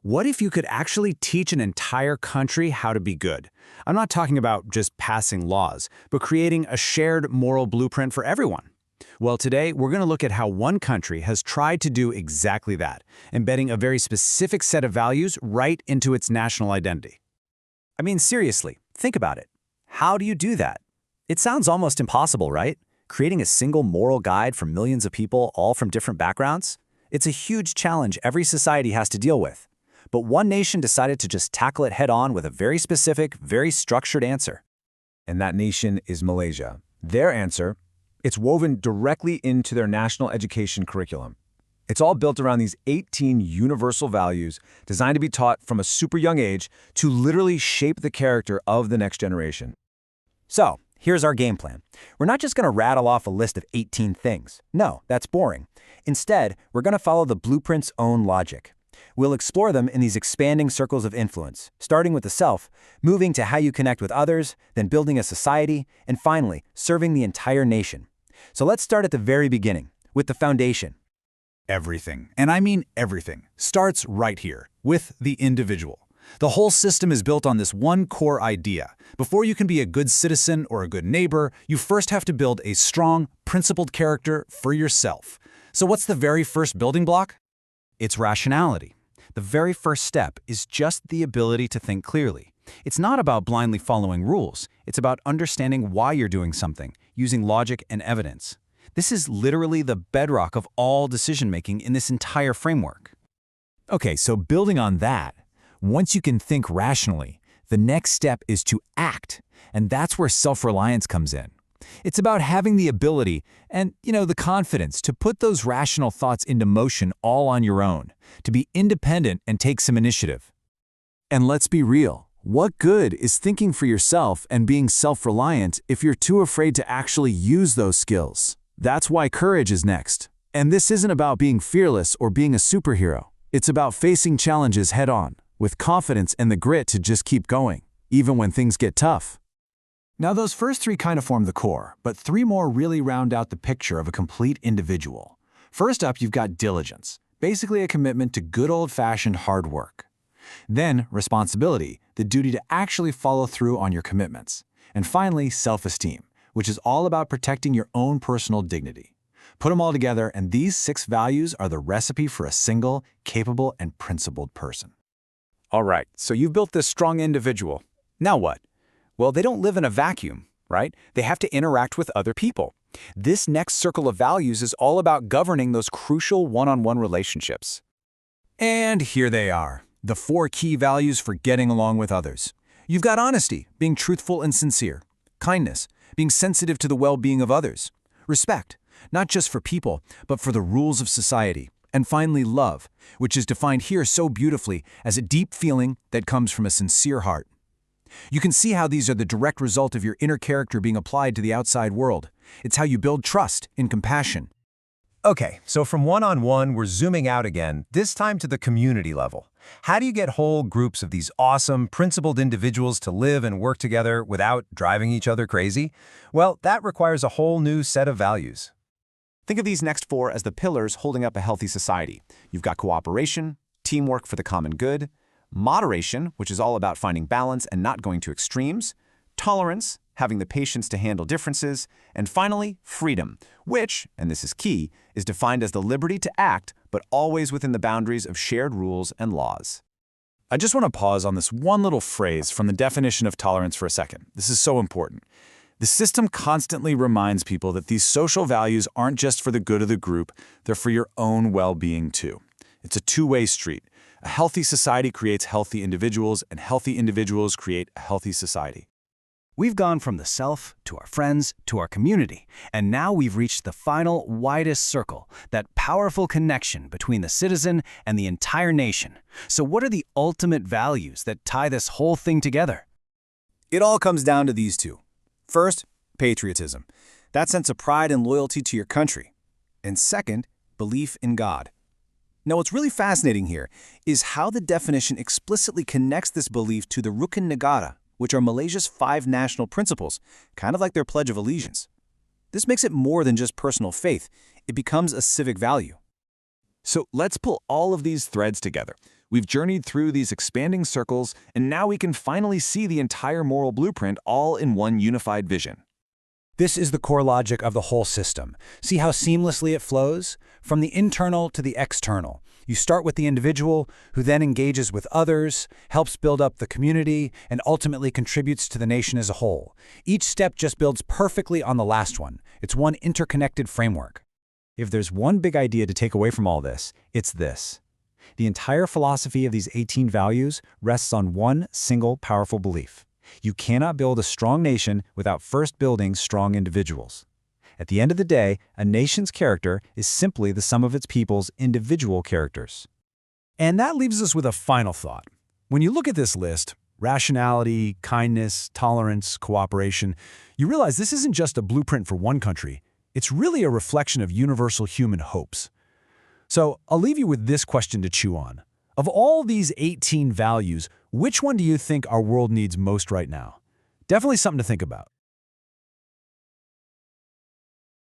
What if you could actually teach an entire country how to be good? I'm not talking about just passing laws, but creating a shared moral blueprint for everyone. Well, today we're going to look at how one country has tried to do exactly that, embedding a very specific set of values right into its national identity. I mean, seriously, think about it. How do you do that? It sounds almost impossible, right? Creating a single moral guide for millions of people, all from different backgrounds? It's a huge challenge every society has to deal with. But one nation decided to just tackle it head-on with a very specific, very structured answer. And that nation is Malaysia. Their answer, it's woven directly into their national education curriculum. It's all built around these 18 universal values designed to be taught from a super young age to literally shape the character of the next generation. So, here's our game plan. We're not just going to rattle off a list of 18 things. No, that's boring. Instead, we're going to follow the blueprint's own logic. We'll explore them in these expanding circles of influence, starting with the self, moving to how you connect with others, then building a society, and finally, serving the entire nation. So let's start at the very beginning, with the foundation. Everything, and I mean everything, starts right here, with the individual. The whole system is built on this one core idea. Before you can be a good citizen or a good neighbor, you first have to build a strong, principled character for yourself. So what's the very first building block? It's rationality. The very first step is just the ability to think clearly. It's not about blindly following rules. It's about understanding why you're doing something, using logic and evidence. This is literally the bedrock of all decision-making in this entire framework. Okay, so building on that, once you can think rationally, the next step is to act, and that's where self-reliance comes in. It's about having the ability and, the confidence to put those rational thoughts into motion all on your own, to be independent and take some initiative. And let's be real, what good is thinking for yourself and being self-reliant if you're too afraid to actually use those skills? That's why courage is next. And this isn't about being fearless or being a superhero. It's about facing challenges head-on, with confidence and the grit to just keep going, even when things get tough. Now those first three kind of form the core, but three more really round out the picture of a complete individual. First up, you've got diligence, basically a commitment to good old-fashioned hard work. Then responsibility, the duty to actually follow through on your commitments. And finally, self-esteem, which is all about protecting your own personal dignity. Put them all together, and these 6 values are the recipe for a single, capable, and principled person. All right, so you've built this strong individual. Now what? Well, they don't live in a vacuum, right? They have to interact with other people. This next circle of values is all about governing those crucial one-on-one relationships. And here they are, the 4 key values for getting along with others. You've got honesty, being truthful and sincere. Kindness, being sensitive to the well-being of others. Respect, not just for people, but for the rules of society. And finally, love, which is defined here so beautifully as a deep feeling that comes from a sincere heart. You can see how these are the direct result of your inner character being applied to the outside world. It's how you build trust and compassion. Okay, so from one-on-one, we're zooming out again, this time to the community level. How do you get whole groups of these awesome, principled individuals to live and work together without driving each other crazy? Well, that requires a whole new set of values. Think of these next 4 as the pillars holding up a healthy society. You've got cooperation, teamwork for the common good, moderation, which is all about finding balance and not going to extremes, tolerance, having the patience to handle differences, and finally, freedom, which, and this is key, is defined as the liberty to act, but always within the boundaries of shared rules and laws. I just want to pause on this one little phrase from the definition of tolerance for a second. This is so important. The system constantly reminds people that these social values aren't just for the good of the group, they're for your own well-being too. It's a two-way street. A healthy society creates healthy individuals, and healthy individuals create a healthy society. We've gone from the self to our friends to our community, and now we've reached the final, widest circle, that powerful connection between the citizen and the entire nation. So what are the ultimate values that tie this whole thing together? It all comes down to these 2. First, patriotism. That sense of pride and loyalty to your country. And second, belief in God. Now, what's really fascinating here is how the definition explicitly connects this belief to the Rukun Negara, which are Malaysia's 5 national principles, kind of like their Pledge of Allegiance. This makes it more than just personal faith. It becomes a civic value. So let's pull all of these threads together. We've journeyed through these expanding circles, and now we can finally see the entire moral blueprint all in one unified vision. This is the core logic of the whole system. See how seamlessly it flows? From the internal to the external. You start with the individual, who then engages with others, helps build up the community, and ultimately contributes to the nation as a whole. Each step just builds perfectly on the last one. It's one interconnected framework. If there's one big idea to take away from all this, it's this. The entire philosophy of these 18 values rests on one single powerful belief. You cannot build a strong nation without first building strong individuals. At the end of the day, a nation's character is simply the sum of its people's individual characters. And that leaves us with a final thought. When you look at this list, rationality, kindness, tolerance, cooperation, you realize this isn't just a blueprint for one country. It's really a reflection of universal human hopes. So I'll leave you with this question to chew on. Of all these 18 values, which one do you think our world needs most right now? Definitely something to think about.